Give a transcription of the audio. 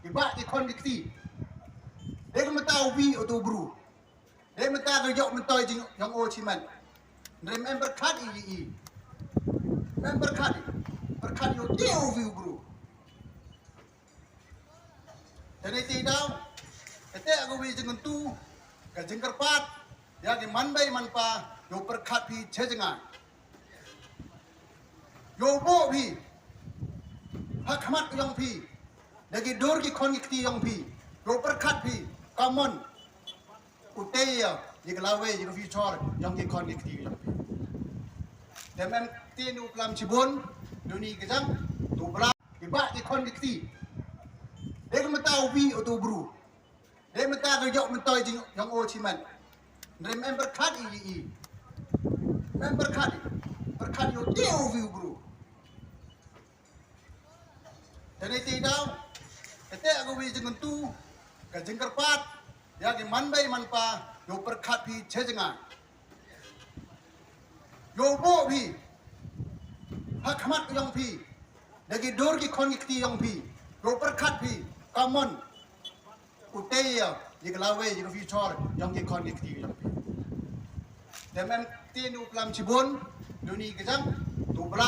Iba di khun dikti. Dia mentau wi atau bru. Dia mentau gejok mentau yang o ciman. Remember kat i. Remember kat. Berkat yo teu wi bru. Jadi tidak. Kete aku wi jengen tu. Ka jengker pat. Ya di manbai manpa yo berkat pi cejengan. Yo bo pi. Hakamat yang pi. Lagi dor ki khon ki yang pi. Yo berkat pi. Common. Utaya jika lawe jika future yang ki khon ki yang pi. Demen tin uklam cibun duni kejang tu bra iba ki khon ki. Dia mentau wi atau bru. Dia mentau gejok mentau yang o ciman. Remember kat i. Remember kat. Berkat yo teu wi bru. Jadi tidak. Kete aku wi jengen tu. Ka jengker pat. Ya di manbai manpa. Yo berkat pi cejengan. Yo bo pi. Hakamat yang pi. Lagi dor ki khon ki yang pi. Yo berkat pi. Common. Utaya jika lawe jika future yang ki khon ki yang pi. Demen tin uklam cibun duni kejang tu bra